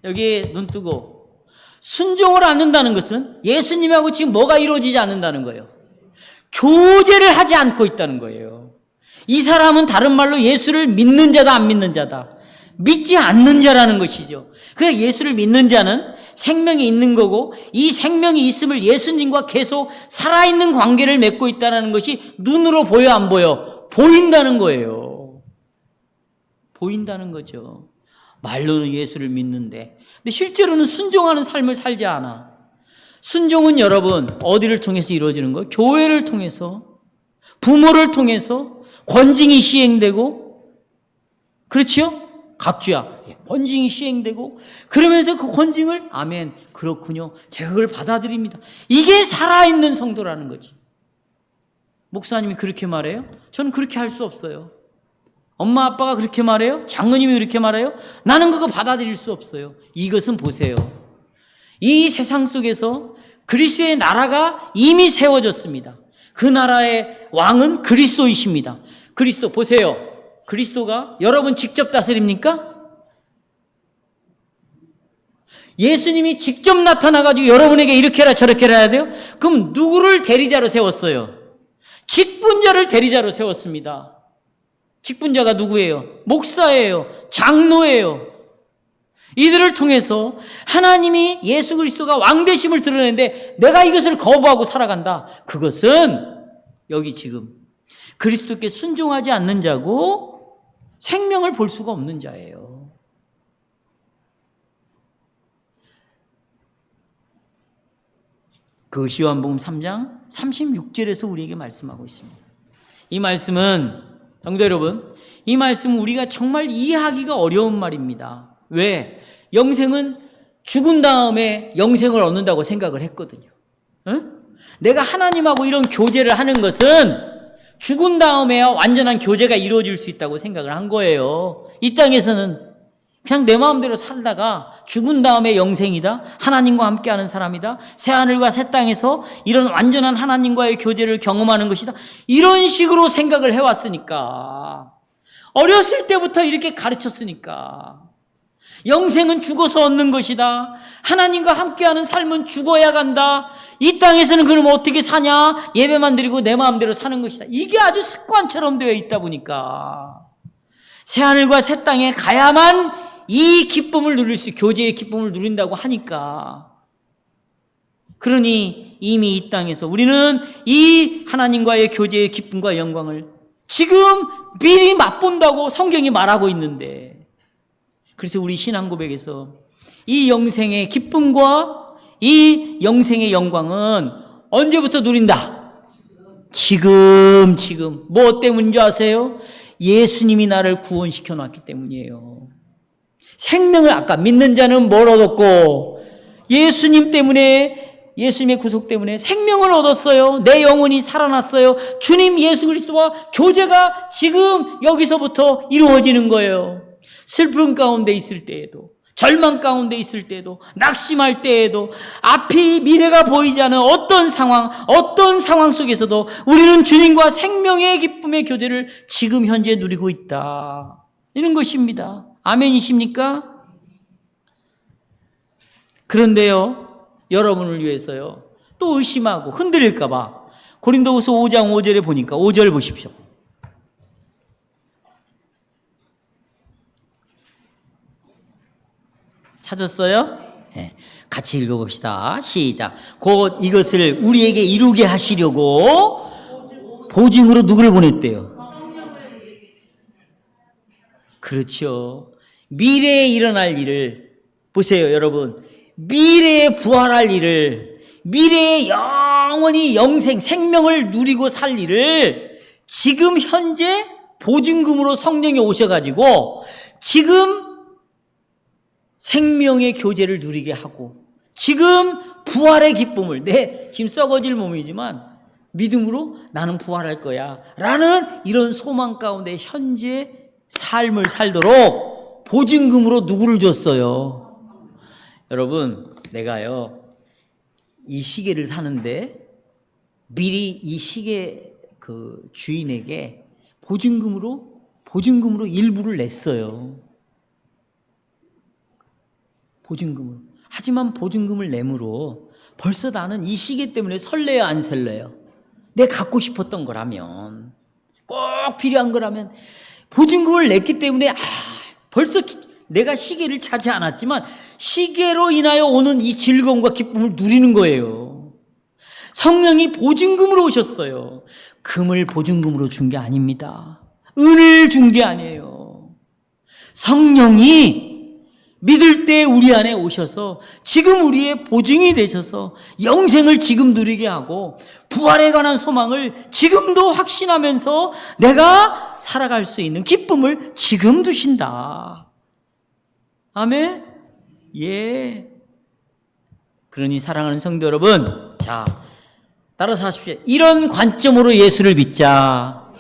여기 눈 뜨고 순종을 않는다는 것은 예수님하고 지금 뭐가 이루어지지 않는다는 거예요. 교제를 하지 않고 있다는 거예요. 이 사람은 다른 말로 예수를 믿는 자다, 안 믿는 자다. 믿지 않는 자라는 것이죠. 그래서 예수를 믿는 자는 생명이 있는 거고 이 생명이 있음을 예수님과 계속 살아있는 관계를 맺고 있다는 것이 눈으로 보여, 안 보여? 보인다는 거예요. 보인다는 거죠. 말로는 예수를 믿는데 근데 실제로는 순종하는 삶을 살지 않아. 순종은 여러분 어디를 통해서 이루어지는 거예요? 교회를 통해서, 부모를 통해서 권징이 시행되고, 그렇죠? 각주야, 권징이 시행되고 그러면서 그 권징을 아멘, 그렇군요, 제가 그걸 받아들입니다. 이게 살아있는 성도라는 거지. 목사님이 그렇게 말해요? 저는 그렇게 할 수 없어요. 엄마 아빠가 그렇게 말해요? 장로님이 그렇게 말해요? 나는 그거 받아들일 수 없어요. 이것은 보세요. 이 세상 속에서 그리스도의 나라가 이미 세워졌습니다. 그 나라의 왕은 그리스도이십니다. 그리스도 보세요. 그리스도가 여러분 직접 다스립니까? 예수님이 직접 나타나가지고 여러분에게 이렇게 해라 저렇게 해야 돼요? 그럼 누구를 대리자로 세웠어요? 직분자를 대리자로 세웠습니다. 직분자가 누구예요? 목사예요. 장로예요. 이들을 통해서 하나님이 예수 그리스도가 왕되심을 드러내는데 내가 이것을 거부하고 살아간다. 그것은 여기 지금 그리스도께 순종하지 않는 자고 생명을 볼 수가 없는 자예요. 그 요한복음 3장 36절에서 우리에게 말씀하고 있습니다. 이 말씀은 성도 여러분, 이 말씀은 우리가 정말 이해하기가 어려운 말입니다. 왜? 영생은 죽은 다음에 영생을 얻는다고 생각을 했거든요. 응? 내가 하나님하고 이런 교제를 하는 것은 죽은 다음에야 완전한 교제가 이루어질 수 있다고 생각을 한 거예요. 이 땅에서는 그냥 내 마음대로 살다가 죽은 다음에 영생이다, 하나님과 함께하는 사람이다, 새하늘과 새 땅에서 이런 완전한 하나님과의 교제를 경험하는 것이다, 이런 식으로 생각을 해왔으니까, 어렸을 때부터 이렇게 가르쳤으니까, 영생은 죽어서 얻는 것이다, 하나님과 함께하는 삶은 죽어야 간다, 이 땅에서는 그럼 어떻게 사냐, 예배만 드리고 내 마음대로 사는 것이다, 이게 아주 습관처럼 되어 있다 보니까 새하늘과 새 땅에 가야만 이 기쁨을 누릴 수, 교제의 기쁨을 누린다고 하니까, 그러니 이미 이 땅에서 우리는 이 하나님과의 교제의 기쁨과 영광을 지금 미리 맛본다고 성경이 말하고 있는데, 그래서 우리 신앙 고백에서 이 영생의 기쁨과 이 영생의 영광은 언제부터 누린다? 지금. 뭐 때문인 줄 아세요? 예수님이 나를 구원시켜 놨기 때문이에요. 생명을, 아까 믿는 자는 뭘 얻었고, 예수님 때문에, 예수님의 구속 때문에 생명을 얻었어요. 내 영혼이 살아났어요. 주님 예수 그리스도와 교제가 지금 여기서부터 이루어지는 거예요. 슬픔 가운데 있을 때에도, 절망 가운데 있을 때에도, 낙심할 때에도, 앞이 미래가 보이지 않은 어떤 상황 속에서도 우리는 주님과 생명의 기쁨의 교제를 지금 현재 누리고 있다, 이런 것입니다. 아멘이십니까? 그런데요, 여러분을 위해서요, 또 의심하고 흔들릴까 봐 고린도후서 5장 5절에 보니까, 5절 보십시오. 찾았어요? 네, 같이 읽어봅시다. 시작. 곧 이것을 우리에게 이루게 하시려고 보증으로 누구를 보냈대요? 그렇죠. 미래에 일어날 일을 보세요, 여러분. 미래에 부활할 일을, 미래에 영원히 영생, 생명을 누리고 살 일을 지금 현재 보증금으로 성령이 오셔가지고 지금 생명의 교제를 누리게 하고, 지금 부활의 기쁨을, 내 지금 썩어질 몸이지만 믿음으로 나는 부활할 거야 라는 이런 소망 가운데 현재 삶을 살도록 보증금으로 누구를 줬어요? 여러분, 내가요, 이 시계를 사는데 미리 이 시계 그 주인에게 보증금으로 일부를 냈어요. 보증금을. 하지만 보증금을 내므로 벌써 나는 이 시계 때문에 설레요, 안 설레요? 내 갖고 싶었던 거라면, 꼭 필요한 거라면, 보증금을 냈기 때문에 벌써 내가 시계를 차지 않았지만 시계로 인하여 오는 이 즐거움과 기쁨을 누리는 거예요. 성령이 보증금으로 오셨어요. 금을 보증금으로 준 게 아닙니다. 은을 준 게 아니에요. 성령이 믿을 때 우리 안에 오셔서 지금 우리의 보증이 되셔서 영생을 지금 누리게 하고 부활에 관한 소망을 지금도 확신하면서 내가 살아갈 수 있는 기쁨을 지금 두신다. 아멘? 예. 그러니 사랑하는 성도 여러분, 자, 따라서 하십시오. 이런 관점으로 예수를 믿자.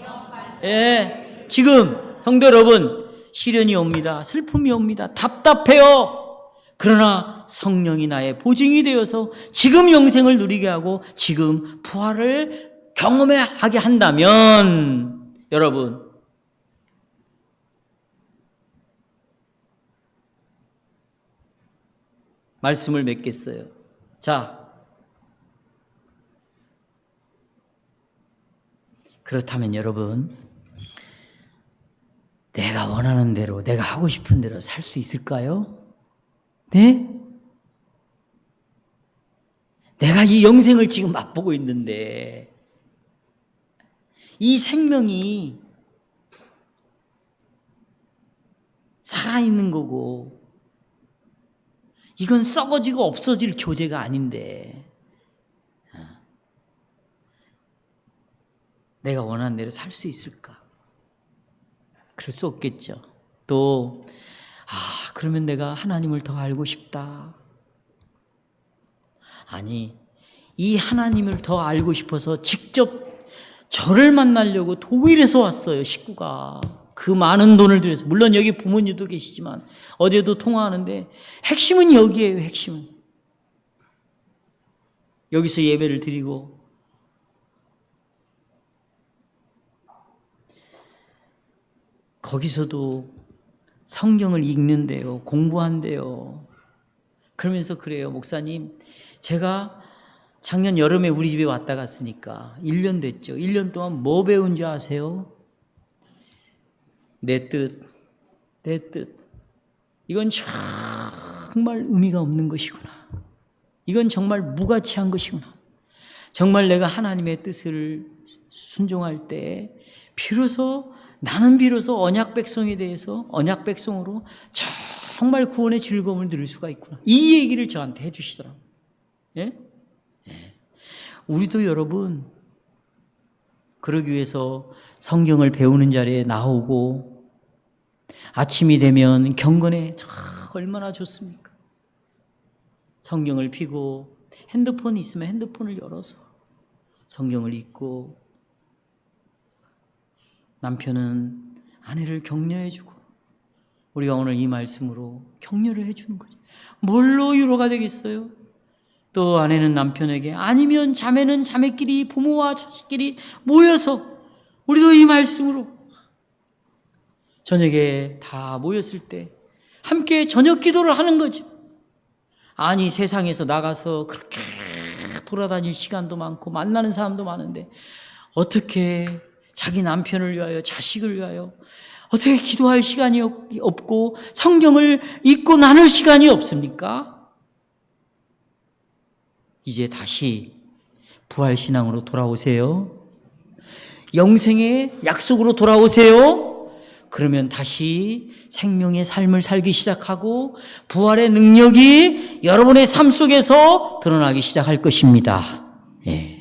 예. 지금 성도 여러분, 시련이 옵니다. 슬픔이 옵니다. 답답해요. 그러나 성령이 나의 보증이 되어서 지금 영생을 누리게 하고 지금 부활을 경험하게 한다면, 여러분, 말씀을 맺겠어요. 자, 그렇다면 여러분, 내가 원하는 대로, 내가 하고 싶은 대로 살 수 있을까요? 네? 내가 이 영생을 지금 맛보고 있는데, 이 생명이 살아있는 거고, 이건 썩어지고 없어질 교제가 아닌데, 내가 원하는 대로 살 수 있을까? 그럴 수 없겠죠. 또 그러면 내가 하나님을 더 알고 싶다. 아니, 이 하나님을 더 알고 싶어서 직접 저를 만나려고 독일에서 왔어요, 식구가. 그 많은 돈을 들여서. 물론 여기 부모님도 계시지만 어제도 통화하는데 핵심은 여기에요. 핵심은 여기서 예배를 드리고, 거기서도 성경을 읽는데요, 공부한대요. 그러면서 그래요. 목사님, 제가 작년 여름에 우리 집에 왔다 갔으니까 1년 됐죠. 1년 동안 뭐 배운 줄 아세요? 내 뜻. 이건 정말 의미가 없는 것이구나. 이건 정말 무가치한 것이구나. 정말 내가 하나님의 뜻을 순종할 때 나는 비로소 언약 백성에 대해서 언약 백성으로 정말 구원의 즐거움을 누릴 수가 있구나. 이 얘기를 저한테 해주시더라고요. 예? 우리도 여러분, 그러기 위해서 성경을 배우는 자리에 나오고, 아침이 되면 경건에 얼마나 좋습니까? 성경을 펴고, 핸드폰이 있으면 핸드폰을 열어서 성경을 읽고, 남편은 아내를 격려해주고, 우리가 오늘 이 말씀으로 격려를 해주는 거죠. 뭘로 위로가 되겠어요? 또 아내는 남편에게, 아니면 자매는 자매끼리, 부모와 자식끼리 모여서 우리도 이 말씀으로 저녁에 다 모였을 때 함께 저녁 기도를 하는 거죠. 아니, 세상에서 나가서 그렇게 돌아다닐 시간도 많고 만나는 사람도 많은데 어떻게 자기 남편을 위하여, 자식을 위하여 어떻게 기도할 시간이 없고 성경을 읽고 나눌 시간이 없습니까? 이제 다시 부활신앙으로 돌아오세요. 영생의 약속으로 돌아오세요. 그러면 다시 생명의 삶을 살기 시작하고 부활의 능력이 여러분의 삶 속에서 드러나기 시작할 것입니다. 예.